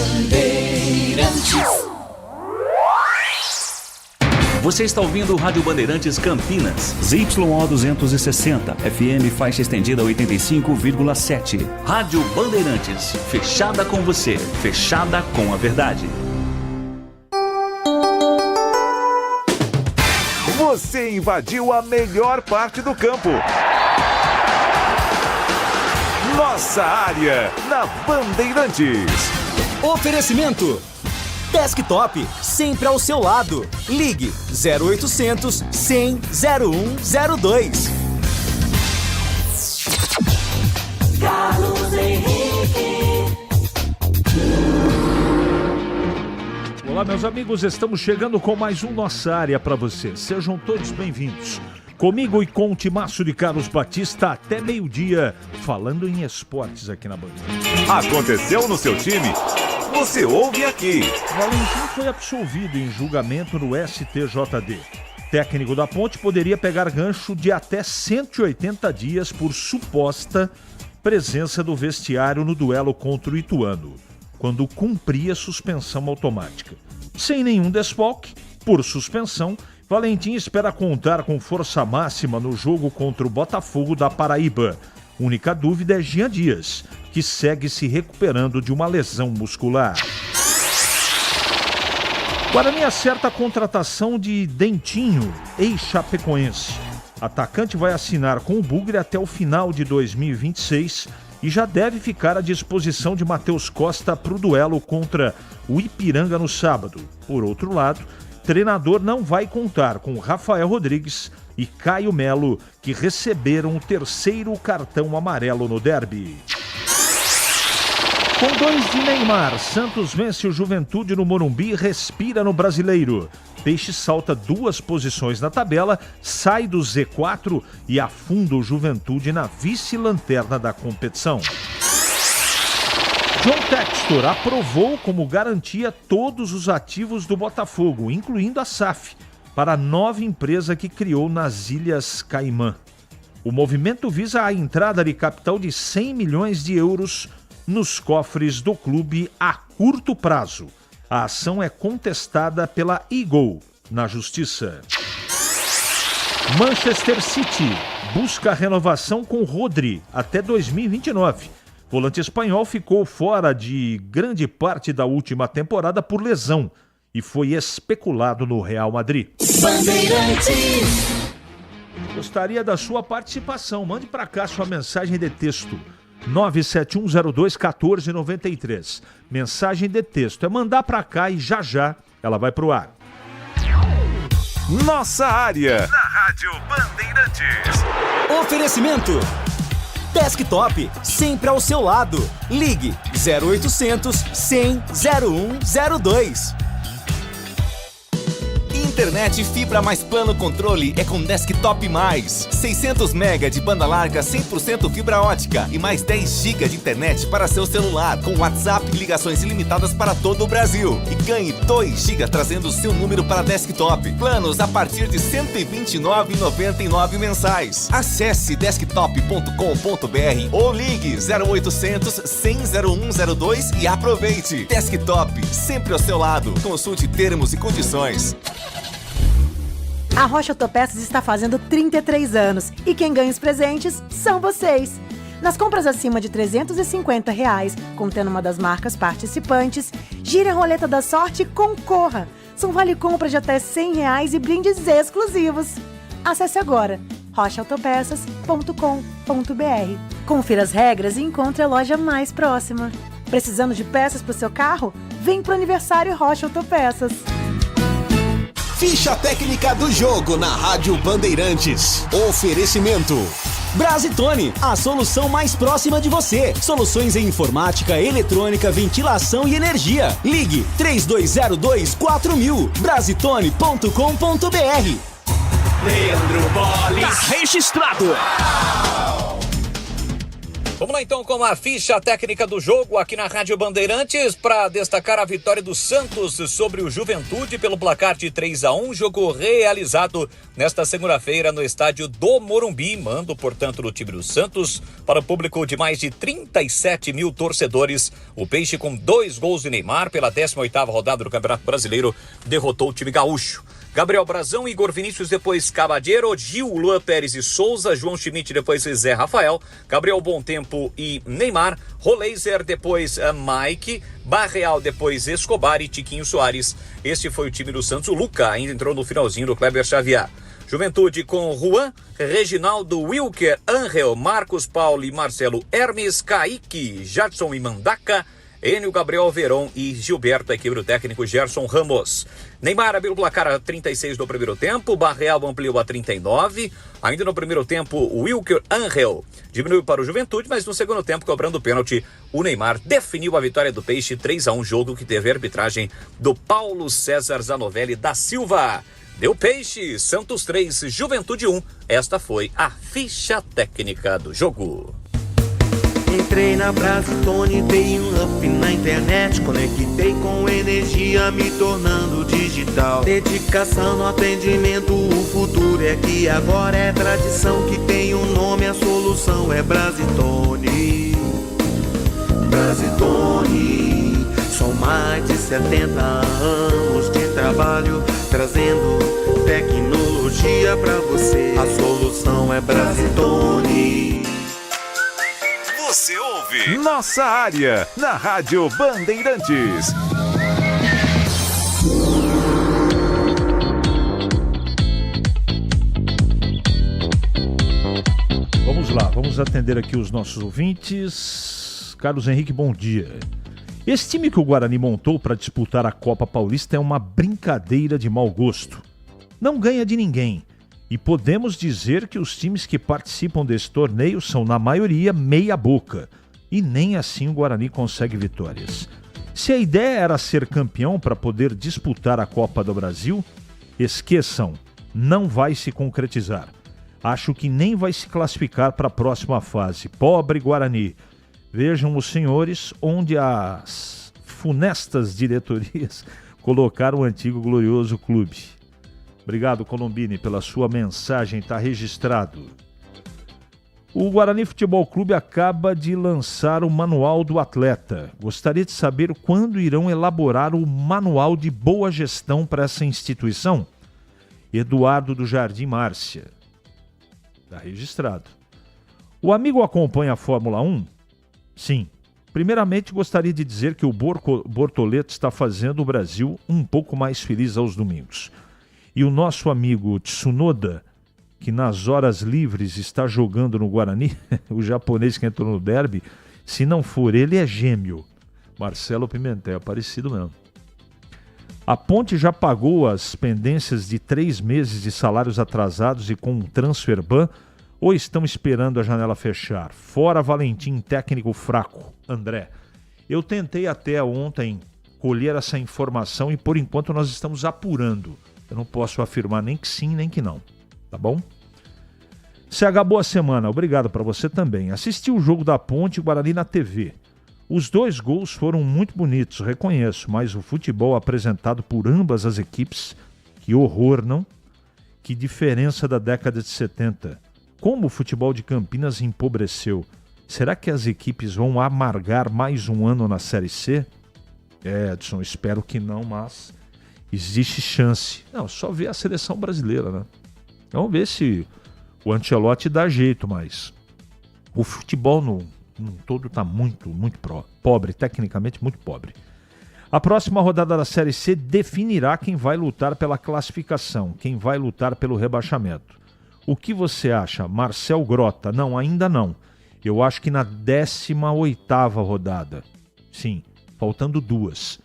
Bandeirantes. Você está ouvindo o Rádio Bandeirantes Campinas. ZYO 260, FM faixa estendida 85,7. Rádio Bandeirantes, fechada com você, fechada com a verdade. Você invadiu a melhor parte do campo. Nossa área, na Bandeirantes. Oferecimento Desktop, sempre ao seu lado. Ligue 0800 100 0102. Carlos Henrique. Olá, meus amigos, estamos chegando com mais um Nossa Área para você. Sejam todos bem-vindos. Comigo e com o timaço de Carlos Batista até meio-dia, falando em esportes aqui na Band. Aconteceu no seu time? Você ouve aqui. Valentim foi absolvido em julgamento no STJD. Técnico da Ponte poderia pegar gancho de até 180 dias por suposta presença do vestiário no duelo contra o Ituano, quando cumpria suspensão automática. Sem nenhum desfalque, por suspensão, Valentim espera contar com força máxima no jogo contra o Botafogo da Paraíba. Única dúvida é Jean Dias, que segue se recuperando de uma lesão muscular. Guarani acerta a contratação de Dentinho, ex-chapecoense. Atacante vai assinar com o Bugre até o final de 2026 e já deve ficar à disposição de Matheus Costa para o duelo contra o Ipiranga no sábado. Por outro lado, treinador não vai contar com Rafael Rodrigues e Caio Melo, que receberam o terceiro cartão amarelo no derby. Com 2 de Neymar, Santos vence o Juventude no Morumbi e respira no Brasileiro. Peixe salta 2 posições na tabela, sai do Z4 e afunda o Juventude na vice-lanterna da competição. John Textor aprovou como garantia todos os ativos do Botafogo, incluindo a SAF, para a nova empresa que criou nas Ilhas Caimã. O movimento visa a entrada de capital de 100 milhões de euros nos cofres do clube a curto prazo. A ação é contestada pela Eagle na Justiça. Manchester City busca renovação com Rodri até 2029. O volante espanhol ficou fora de grande parte da última temporada por lesão e foi especulado no Real Madrid. Bandeirantes. Gostaria da sua participação. Mande para cá sua mensagem de texto. 971021493. Mensagem de texto. É mandar para cá e já ela vai pro ar. Nossa área, na Rádio Bandeirantes. Oferecimento Desktop, sempre ao seu lado. Ligue 0800 100 0102. Internet fibra mais plano controle é com Desktop Mais. 600 MB de banda larga 100% fibra ótica e mais 10 GB de internet para seu celular, com WhatsApp e ligações ilimitadas para todo o Brasil. E ganhe 2 GB trazendo o seu número para Desktop. Planos a partir de R$ 129,99 mensais. Acesse desktop.com.br ou ligue 0800 100 0102 e aproveite. Desktop, sempre ao seu lado. Consulte termos e condições. A Rocha Autopeças está fazendo 33 anos e quem ganha os presentes são vocês. Nas compras acima de R$350, contendo uma das marcas participantes, gire a roleta da sorte e concorra. São vale-compras de até R$100 e brindes exclusivos. Acesse agora rochaautopeças.com.br. Confira as regras e encontre a loja mais próxima. Precisando de peças para o seu carro? Vem pro aniversário Rocha Autopeças. Ficha técnica do jogo na Rádio Bandeirantes. Oferecimento Brasitone, a solução mais próxima de você. Soluções em informática, eletrônica, ventilação e energia. Ligue 3202-4000. Brasitone.com.br. Leandro Bolis. Tá registrado. Vamos lá então com a ficha técnica do jogo aqui na Rádio Bandeirantes para destacar a vitória do Santos sobre o Juventude pelo placar de 3-1, jogo realizado nesta segunda-feira no estádio do Morumbi, mando portanto do time do Santos para o público de mais de 37 mil torcedores. O Peixe com 2 gols de Neymar pela 18ª rodada do Campeonato Brasileiro derrotou o time gaúcho. Gabriel Brazão, Igor Vinícius, depois Cabadeiro, Gil, Luan Pérez e Souza, João Schmidt, depois Zé Rafael, Gabriel Bontempo e Neymar, Roleiser, depois Mike, Barreal, depois Escobar e Tiquinho Soares. Este foi o time do Santos. O Luca ainda entrou no finalzinho do Kleber Xavier. Juventude com Juan, Reginaldo, Wilker, Angel, Marcos Paulo e Marcelo Hermes, Kaique, Jadson e Mandaca, Enio, Gabriel Veron e Gilberto, a equipe do técnico Gerson Ramos. Neymar abriu o placar a 36 do primeiro tempo, Barreal ampliou a 39. Ainda no primeiro tempo, o Wilker Angel diminuiu para o Juventude, mas no segundo tempo, cobrando o pênalti, o Neymar definiu a vitória do Peixe 3-1, jogo que teve a arbitragem do Paulo César Zanovelli da Silva. Deu Peixe, Santos 3, Juventude 1. Esta foi a ficha técnica do jogo. Entrei na Brasitone, dei um up na internet, conectei com energia, me tornando digital. Dedicação no atendimento, o futuro é aqui agora, é tradição que tem um nome, a solução é Brasitone. Brasitone, são mais de 70 anos de trabalho, trazendo tecnologia pra você. A solução é Brasitone. Você ouve Nossa Área, na Rádio Bandeirantes. Vamos lá, vamos atender aqui os nossos ouvintes. Carlos Henrique, bom dia. Esse time que o Guarani montou para disputar a Copa Paulista é uma brincadeira de mau gosto. Não ganha de ninguém. E podemos dizer que os times que participam desse torneio são, na maioria, meia boca. E nem assim o Guarani consegue vitórias. Se a ideia era ser campeão para poder disputar a Copa do Brasil, esqueçam, não vai se concretizar. Acho que nem vai se classificar para a próxima fase. Pobre Guarani. Vejam os senhores onde as funestas diretorias colocaram o antigo glorioso clube. Obrigado, Colombini, pela sua mensagem, está registrado. O Guarani Futebol Clube acaba de lançar o Manual do Atleta. Gostaria de saber quando irão elaborar o Manual de Boa Gestão para essa instituição? Eduardo do Jardim Márcia. Está registrado. O amigo acompanha a Fórmula 1? Sim. Primeiramente, gostaria de dizer que o Bortoleto está fazendo o Brasil um pouco mais feliz aos domingos. E o nosso amigo Tsunoda, que nas horas livres está jogando no Guarani, o japonês que entrou no derby, se não for ele, é gêmeo. Marcelo Pimentel, é parecido mesmo. A Ponte já pagou as pendências de 3 meses de salários atrasados e com um transfer ban, ou estão esperando a janela fechar? Fora Valentim, técnico fraco. André, eu tentei até ontem colher essa informação e por enquanto nós estamos apurando. Eu não posso afirmar nem que sim, nem que não. Tá bom? CH, boa semana. Obrigado para você também. Assisti o jogo da Ponte e Guarani na TV. Os 2 gols foram muito bonitos, reconheço, mas o futebol apresentado por ambas as equipes, que horror, não? Que diferença da década de 70. Como o futebol de Campinas empobreceu. Será que as equipes vão amargar mais um ano na Série C? Edson, espero que não, mas existe chance. Não, só ver a seleção brasileira, né? Vamos ver se o Ancelotti dá jeito, mas o futebol no todo está muito pobre, tecnicamente muito pobre. A próxima rodada da Série C definirá quem vai lutar pela classificação, quem vai lutar pelo rebaixamento. O que você acha? Marcel Grota? Não, ainda não. Eu acho que na 18ª rodada. Sim, faltando 2.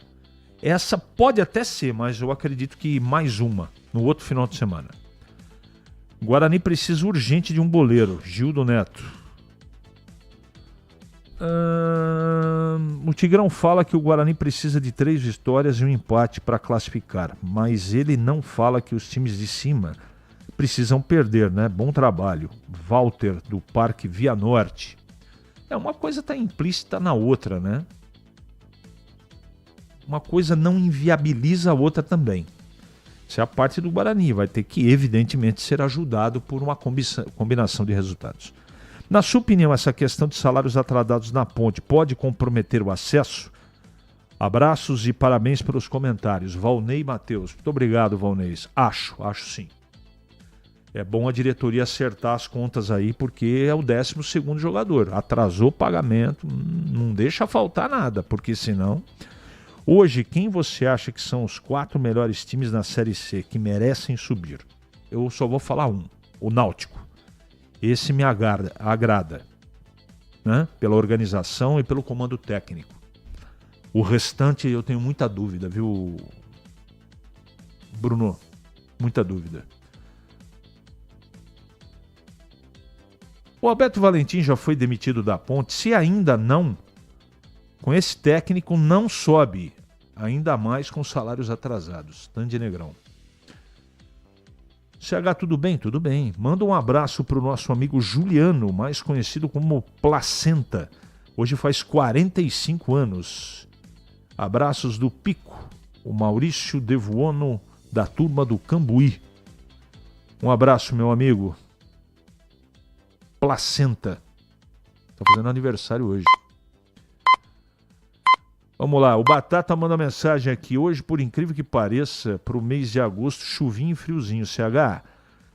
Essa pode até ser, mas eu acredito que mais uma, no outro final de semana. Guarani precisa urgente de um goleiro, Gildo Neto. O Tigrão fala que o Guarani precisa de 3 vitórias e um empate para classificar, mas ele não fala que os times de cima precisam perder, né? Bom trabalho. Walter, do Parque Via Norte. Uma coisa está implícita na outra, né? Uma coisa não inviabiliza a outra também. Isso é a parte do Guarani, vai ter que, evidentemente, ser ajudado por uma combinação de resultados. Na sua opinião, essa questão de salários atrasados na Ponte pode comprometer o acesso? Abraços e parabéns pelos comentários. Valnei Matheus. Muito obrigado, Valnei. Acho sim. É bom a diretoria acertar as contas aí, porque é o 12º jogador. Atrasou o pagamento, não deixa faltar nada, porque senão... Hoje, quem você acha que são os 4 melhores times na Série C que merecem subir? Eu só vou falar um, o Náutico. Esse me agrada, né? Pela organização e pelo comando técnico. O restante eu tenho muita dúvida, viu, Bruno? Muita dúvida. O Alberto Valentim já foi demitido da Ponte. Se ainda não, com esse técnico não sobe, ainda mais com salários atrasados. Tandy Negrão. CH, tudo bem? Tudo bem. Manda um abraço para o nosso amigo Juliano, mais conhecido como Placenta. Hoje faz 45 anos. Abraços do Pico, o Maurício Devuono, da turma do Cambuí. Um abraço, meu amigo. Placenta. Está fazendo aniversário hoje. Vamos lá, o Batata manda mensagem aqui. Hoje, por incrível que pareça, para o mês de agosto, chuvinho e friozinho. CH,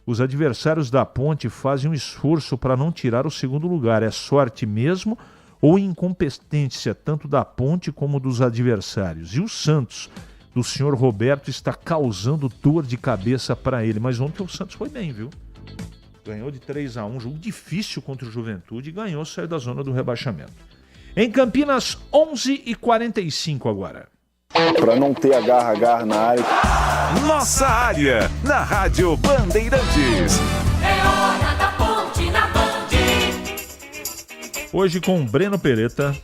os adversários da Ponte fazem um esforço para não tirar o segundo lugar. É sorte mesmo ou incompetência, tanto da Ponte como dos adversários? E o Santos, do senhor Roberto, está causando dor de cabeça para ele. Mas ontem o Santos foi bem, viu? Ganhou de 3-1, jogo difícil contra o Juventude e ganhou, saiu da zona do rebaixamento. Em Campinas, 11h45 agora. Para não ter agarra na área. Nossa área, na Rádio Bandeirantes. É hora da Ponte na Band. Hoje com Breno Pereta.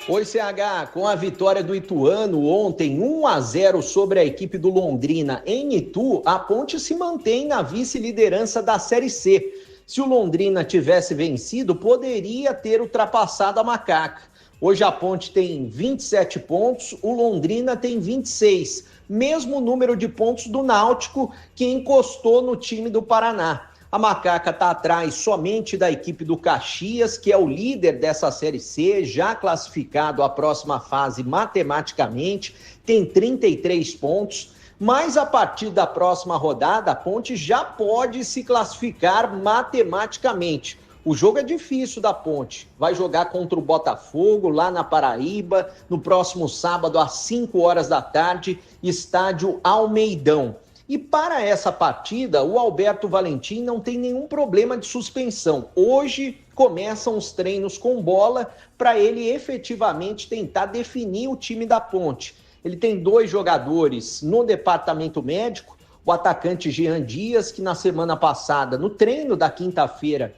Oi, CH, com a vitória do Ituano ontem, 1-0 sobre a equipe do Londrina em Itu, a Ponte se mantém na vice-liderança da Série C. Se o Londrina tivesse vencido, poderia ter ultrapassado a Macaca. Hoje a Ponte tem 27 pontos, o Londrina tem 26. Mesmo número de pontos do Náutico, que encostou no time do Paraná. A Macaca está atrás somente da equipe do Caxias, que é o líder dessa Série C, já classificado à próxima fase matematicamente, tem 33 pontos. Mas a partir da próxima rodada, a Ponte já pode se classificar matematicamente. O jogo é difícil da Ponte. Vai jogar contra o Botafogo, lá na Paraíba, no próximo sábado, às 5 horas da tarde, estádio Almeidão. E para essa partida, o Alberto Valentim não tem nenhum problema de suspensão. Hoje começam os treinos com bola para ele efetivamente tentar definir o time da Ponte. Ele tem 2 jogadores no departamento médico, o atacante Jean Dias, que na semana passada, no treino da quinta-feira,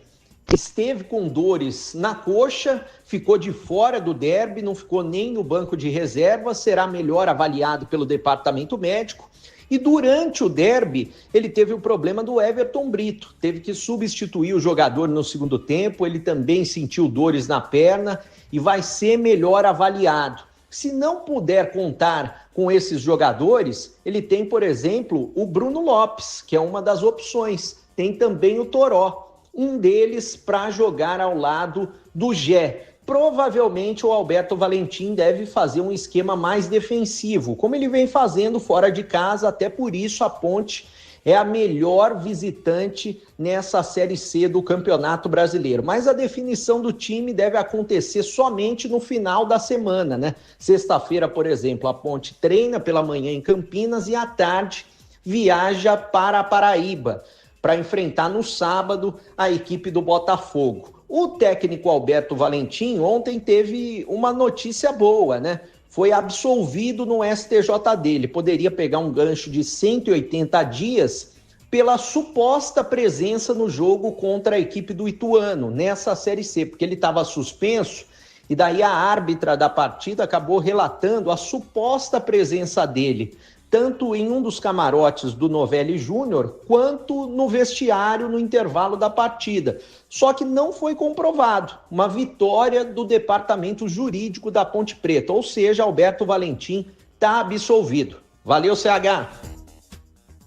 esteve com dores na coxa, ficou de fora do derby, não ficou nem no banco de reserva, será melhor avaliado pelo departamento médico. E durante o derby, ele teve o problema do Everton Brito, teve que substituir o jogador no segundo tempo, ele também sentiu dores na perna e vai ser melhor avaliado. Se não puder contar com esses jogadores, ele tem, por exemplo, o Bruno Lopes, que é uma das opções. Tem também o Toró, um deles para jogar ao lado do Gé. Provavelmente o Alberto Valentim deve fazer um esquema mais defensivo, como ele vem fazendo fora de casa, até por isso a Ponte é a melhor visitante nessa Série C do Campeonato Brasileiro. Mas a definição do time deve acontecer somente no final da semana, né? Sexta-feira, por exemplo, a Ponte treina pela manhã em Campinas e à tarde viaja para a Paraíba para enfrentar no sábado a equipe do Botafogo. O técnico Alberto Valentim ontem teve uma notícia boa, né? Foi absolvido no STJD. Ele poderia pegar um gancho de 180 dias pela suposta presença no jogo contra a equipe do Ituano, nessa Série C, porque ele estava suspenso e daí a árbitra da partida acabou relatando a suposta presença dele. tanto em um dos camarotes do Novelli Júnior, quanto no vestiário no intervalo da partida. Só que não foi comprovado uma vitória do departamento jurídico da Ponte Preta, ou seja, Alberto Valentim está absolvido. Valeu, CH!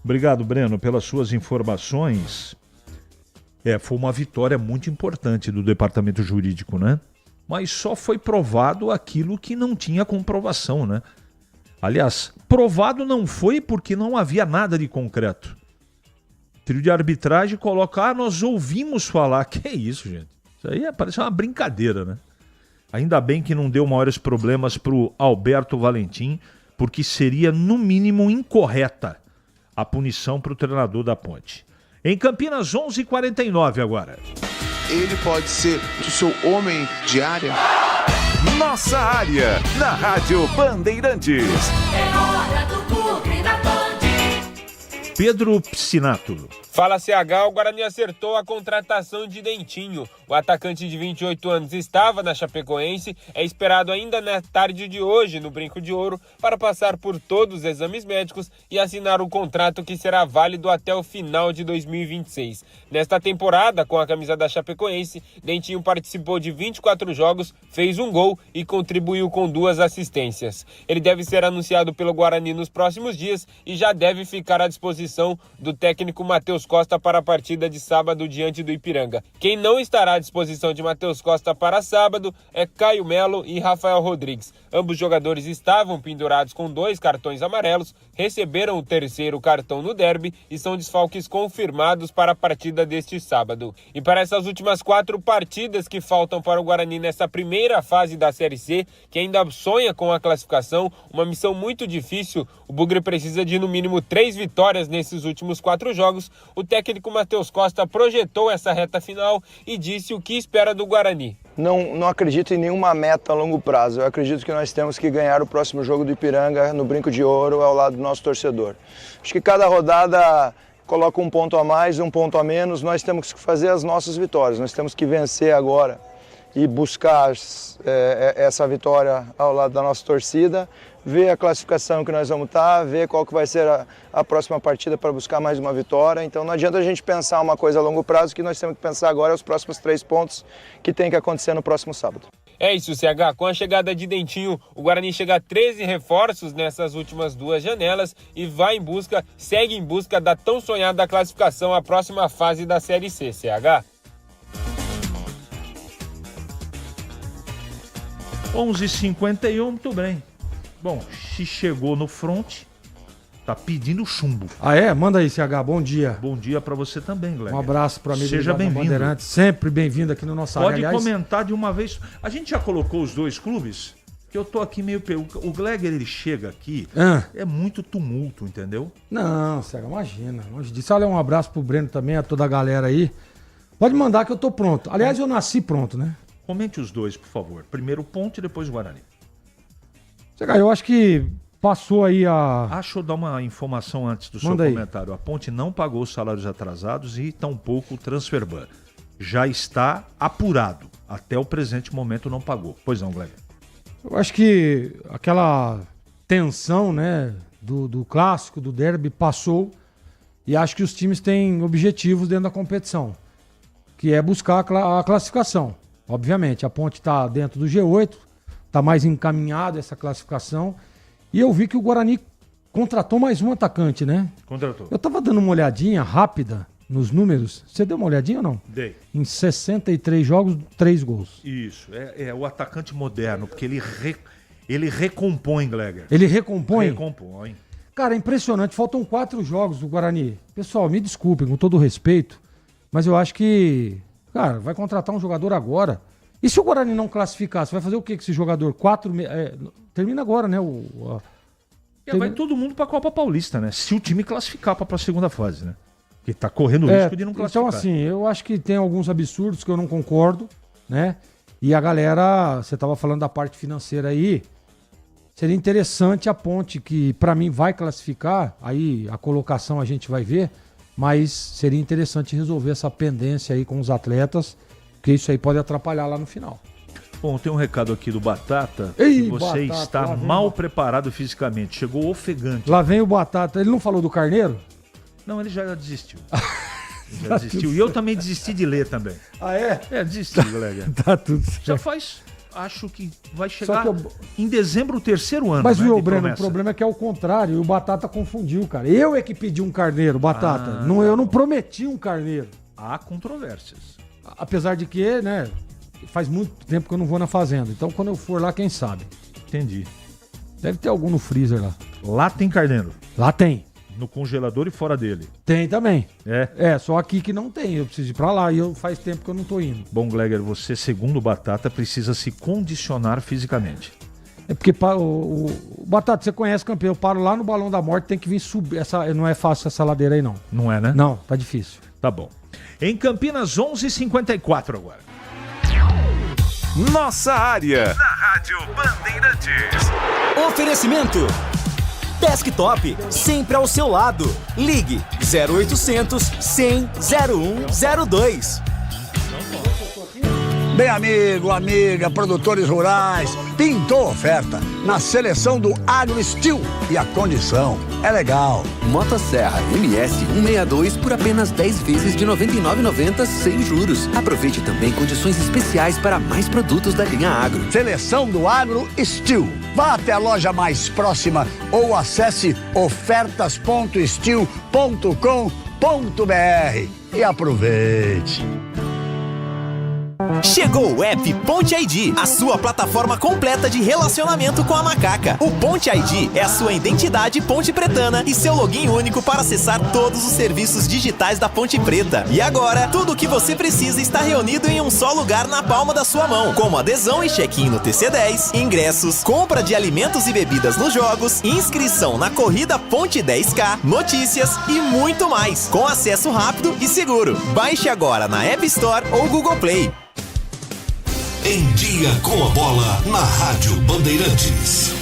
Obrigado, Breno, pelas suas informações. Foi uma vitória muito importante do departamento jurídico, né? Mas só foi provado aquilo que não tinha comprovação, né? Aliás, provado não foi porque não havia nada de concreto. O trio de arbitragem coloca, nós ouvimos falar. Que é isso, gente? Isso aí parece uma brincadeira, né? Ainda bem que não deu maiores problemas pro Alberto Valentim, porque seria, no mínimo, incorreta a punição pro treinador da Ponte. Em Campinas, 11h49 agora. Ele pode ser o seu homem de área? Nossa área, na Rádio Bandeirantes. É hora do Bugre na Band. Pedro Piscinato. Fala CH, o Guarani acertou a contratação de Dentinho. O atacante de 28 anos estava na Chapecoense, é esperado ainda na tarde de hoje no Brinco de Ouro para passar por todos os exames médicos e assinar um contrato que será válido até o final de 2026. Nesta temporada, com a camisa da Chapecoense, Dentinho participou de 24 jogos, fez um gol e contribuiu com 2 assistências. Ele deve ser anunciado pelo Guarani nos próximos dias e já deve ficar à disposição do técnico Matheus Costa para a partida de sábado diante do Ipiranga. Quem não estará à disposição de Matheus Costa para sábado é Caio Melo e Rafael Rodrigues. Ambos jogadores estavam pendurados com 2 cartões amarelos, receberam o 3º cartão no derby e são desfalques confirmados para a partida deste sábado. E para essas últimas 4 partidas que faltam para o Guarani nessa primeira fase da Série C, que ainda sonha com a classificação, uma missão muito difícil, o Bugre precisa de no mínimo 3 vitórias nesses últimos 4 jogos. O técnico Matheus Costa projetou essa reta final e disse o que espera do Guarani. Não acredito em nenhuma meta a longo prazo. Eu acredito que nós temos que ganhar o próximo jogo do Ipiranga no Brinco de Ouro ao lado do nosso torcedor. Acho que cada rodada coloca um ponto a mais, um ponto a menos. Nós temos que fazer as nossas vitórias. Nós temos que vencer agora e buscar essa vitória ao lado da nossa torcida, ver a classificação que nós vamos estar, ver qual que vai ser a próxima partida para buscar mais uma vitória. Então não adianta a gente pensar uma coisa a longo prazo, que nós temos que pensar agora os próximos 3 pontos que tem que acontecer no próximo sábado. É isso, CH. Com a chegada de Dentinho, o Guarani chega a 13 reforços nessas últimas 2 janelas e segue em busca da tão sonhada classificação à próxima fase da Série C, CH. 11h51, muito bem. Bom, se chegou no front, tá pedindo chumbo. Ah, é? Manda aí, CH. Bom dia. Bom dia pra você também, Gleber. Um abraço pro amigo Seja bem-vindo. Bandeirantes. Sempre bem-vindo aqui no nosso área. Pode comentar de uma vez. A gente já colocou os 2 clubes? Que eu tô aqui meio... O Gleger, ele chega aqui, é muito tumulto, entendeu? Não, CH, imagina. Longe disso. Olha, um abraço pro Breno também, a toda a galera aí. Pode mandar que eu tô pronto. Aliás, eu nasci pronto, né? Comente os 2, por favor. Primeiro o Ponte e depois o Guarani. Eu acho que passou aí a... Deixa eu dar uma informação antes do Manda seu aí. comentário. A Ponte não pagou os salários atrasados e tampouco o transfer ban. Já está apurado. Até o presente momento não pagou. Pois não, Gleber. Eu acho que aquela tensão, né, do clássico, do derby, passou. E acho que os times têm objetivos dentro da competição, que é buscar a classificação. Obviamente, a Ponte está dentro do G8, está mais encaminhada essa classificação. E eu vi que o Guarani contratou mais um atacante, né? Contratou. Eu estava dando uma olhadinha rápida nos números. Você deu uma olhadinha ou não? Dei. Em 63 jogos, 3 gols. Isso, é o atacante moderno, porque ele recompõe, Gleger. Ele recompõe? Recompõe. Cara, é impressionante. Faltam 4 jogos do Guarani. Pessoal, me desculpem, com todo o respeito, mas eu acho que... Cara, vai contratar um jogador agora. E se o Guarani não classificar, você vai fazer o que com esse jogador? Termina agora, né? Vai todo mundo pra Copa Paulista, né? Se o time classificar pra segunda fase, né? Porque tá correndo o risco de não classificar. Então, assim, eu acho que tem alguns absurdos que eu não concordo, né? E a galera, você tava falando da parte financeira aí, seria interessante a Ponte, que pra mim vai classificar, aí a colocação a gente vai ver, mas seria interessante resolver essa pendência aí com os atletas, porque isso aí pode atrapalhar lá no final. Bom, tem um recado aqui do Batata. Ei, que você Batata, está lá vem mal preparado fisicamente. Chegou ofegante. Lá vem o Batata. Ele não falou do Carneiro? Não, ele já desistiu. Ele já desistiu. E eu também desisti de ler também. Ah, é? É, desisti, colega. Tá tudo certo. Já faz, acho que vai chegar que em dezembro o terceiro ano. Mas, né, viu, de Breno, promessa. o problema é que é o contrário. E o Batata confundiu, cara. Eu é que pedi um carneiro, Batata. Não, eu não prometi um carneiro. Há controvérsias. Apesar de que, né, faz muito tempo que eu não vou na fazenda. Então, quando eu for lá, quem sabe? Entendi. Deve ter algum no freezer lá. Lá tem carneiro? Lá tem. No congelador e fora dele? Tem também. É? É, só aqui que não tem. Eu preciso ir pra lá e faz tempo que eu não tô indo. Bom, Gleger, você, segundo o Batata, precisa se condicionar fisicamente. É porque o Batata, você conhece o campeão. Eu paro lá no Balão da Morte, tem que vir subir. Não é fácil essa ladeira aí, não. Não é, né? Não, tá difícil. Tá bom. Em Campinas, 11h54 agora. Nossa área. Na Rádio Bandeirantes. Oferecimento. Desktop, sempre ao seu lado. Ligue 0800 100 0102. Bem, amigo, amiga, produtores rurais, pintou oferta na seleção do Agro Steel e a condição é legal. Motosserra MS 162 por apenas 10 vezes de R$ 99,90 sem juros. Aproveite também condições especiais para mais produtos da linha Agro. Seleção do Agro Steel. Vá até a loja mais próxima ou acesse ofertas.steel.com.br e aproveite. Chegou o app Ponte ID, a sua plataforma completa de relacionamento com a macaca. O Ponte ID é a sua identidade ponte pretana e seu login único para acessar todos os serviços digitais da Ponte Preta. E agora, tudo o que você precisa está reunido em um só lugar na palma da sua mão, como adesão e check-in no TC10, ingressos, compra de alimentos e bebidas nos jogos, inscrição na corrida Ponte 10K, notícias e muito mais, com acesso rápido e seguro. Baixe agora na App Store ou Google Play. Em Dia com a Bola, na Rádio Bandeirantes.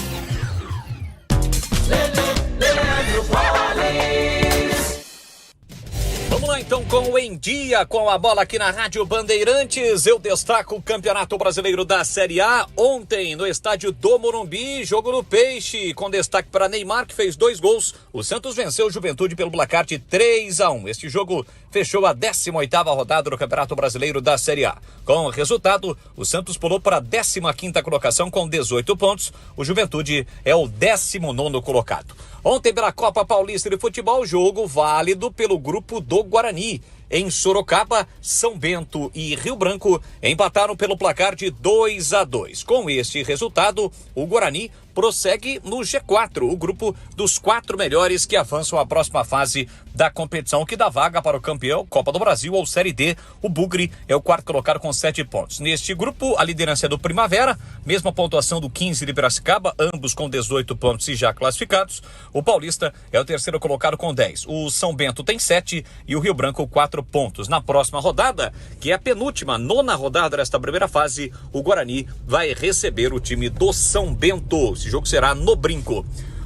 Vamos lá então com o Em Dia com a Bola aqui na Rádio Bandeirantes. Eu destaco o Campeonato Brasileiro da Série A. Ontem no estádio do Morumbi, jogo no Peixe, com destaque para Neymar, que fez 2 gols. O Santos venceu o Juventude pelo placar de 3-1. Este jogo fechou a 18ª rodada do Campeonato Brasileiro da Série A. Com o resultado, o Santos pulou para a 15ª colocação com 18 pontos. O Juventude é o 19º colocado. Ontem pela Copa Paulista de Futebol, jogo válido pelo grupo do Guarani. Em Sorocaba, São Bento e Rio Branco empataram pelo placar de 2-2. Com este resultado, o Guarani prossegue no G4, o grupo dos 4 melhores que avançam à próxima fase da competição, que dá vaga para o campeão Copa do Brasil ou Série D. O Bugre é o 4º colocado com 7 pontos. Neste grupo, a liderança é do Primavera, mesma pontuação do 15 de Piracicaba, ambos com 18 pontos e já classificados. O Paulista é o 3º colocado com 10. O São Bento tem 7 e o Rio Branco 4 pontos. Na próxima rodada, que é a penúltima, 9ª rodada desta primeira fase, o Guarani vai receber o time do São Bento. Esse jogo será no Brinco.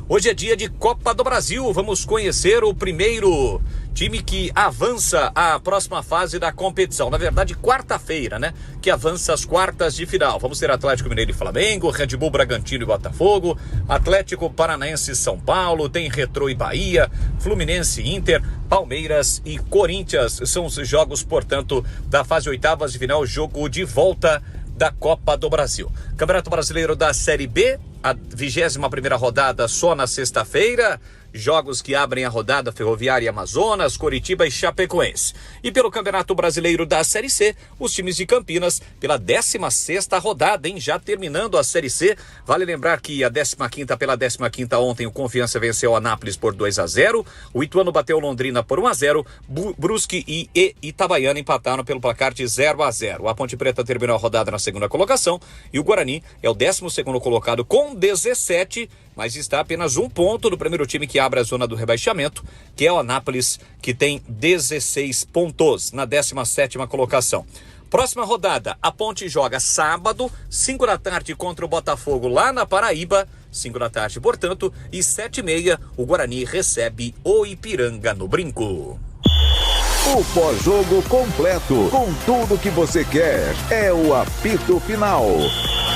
Hoje é dia de Copa do Brasil. Vamos conhecer o primeiro time que avança à próxima fase da competição. Na verdade, quarta-feira, né? Que avança às quartas de final. Vamos ter Atlético Mineiro e Flamengo, Red Bull Bragantino e Botafogo, Atlético Paranaense e São Paulo, tem Retrô e Bahia, Fluminense e Inter, Palmeiras e Corinthians. São os jogos, portanto, da fase oitavas de final, jogo de volta da Copa do Brasil. Campeonato Brasileiro da Série B, a 21ª rodada só na sexta-feira. Jogos que abrem a rodada: Ferroviária e Amazonas, Coritiba e Chapecoense. E pelo Campeonato Brasileiro da Série C, os times de Campinas pela 16ª rodada, hein? Já terminando a Série C. Vale lembrar que a 15ª, pela 15ª ontem, o Confiança venceu o Anápolis por 2-0. O Ituano bateu Londrina por 1-0. Brusque e Itabaiana empataram pelo placar de 0-0. A Ponte Preta terminou a rodada na 2ª colocação e o Guarani é o 12º colocado com 17, mas está apenas 1 ponto do primeiro time que abre a zona do rebaixamento, que é o Anápolis, que tem 16 pontos na 17ª colocação. Próxima rodada, a Ponte joga sábado, 5 da tarde contra o Botafogo lá na Paraíba, 5 da tarde, portanto, e 7h30 o Guarani recebe o Ipiranga no Brinco. O pós-jogo completo, com tudo que você quer. É o apito final.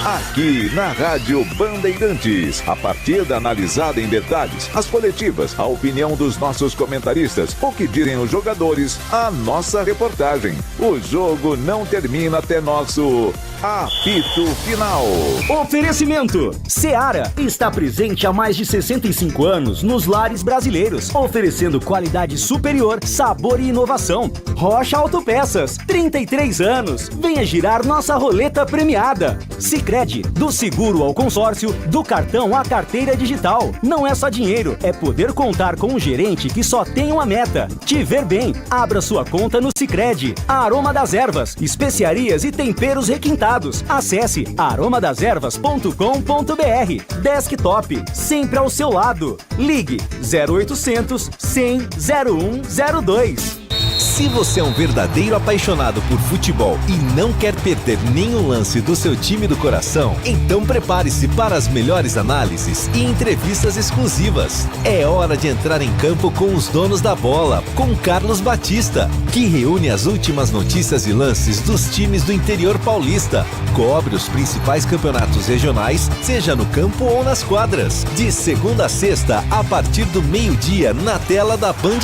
Aqui na Rádio Bandeirantes. A partida analisada em detalhes, as coletivas, a opinião dos nossos comentaristas, o que dizem os jogadores, a nossa reportagem. O jogo não termina até nosso apito final. Oferecimento: Seara está presente há mais de 65 anos nos lares brasileiros, oferecendo qualidade superior, sabor e inovação. Rocha Autopeças, 33 anos. Venha girar nossa roleta premiada. Sicredi, do seguro ao consórcio, do cartão à carteira digital. Não é só dinheiro, é poder contar com um gerente que só tem uma meta: te ver bem. Abra sua conta no Sicredi. Aroma das Ervas, especiarias e temperos requintados. Acesse aromadeservas.com.br. Desktop, sempre ao seu lado. Ligue 0800 100 0102. Se você é um verdadeiro apaixonado por futebol e não quer perder nenhum lance do seu time do coração, então prepare-se para as melhores análises e entrevistas exclusivas. É hora de entrar em campo com os donos da bola, com Carlos Batista, que reúne as últimas notícias e lances dos times do interior paulista. Cobre os principais campeonatos regionais, seja no campo ou nas quadras. De segunda a sexta, a partir do meio-dia, na tela da Band+.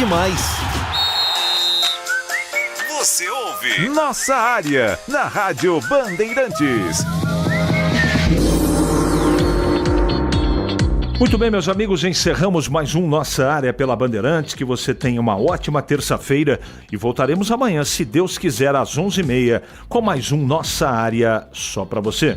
Você ouve Nossa Área, na Rádio Bandeirantes. Muito bem, meus amigos, encerramos mais um Nossa Área pela Bandeirantes. Que você tenha uma ótima terça-feira e voltaremos amanhã, se Deus quiser, às 11h30, com mais um Nossa Área só pra você.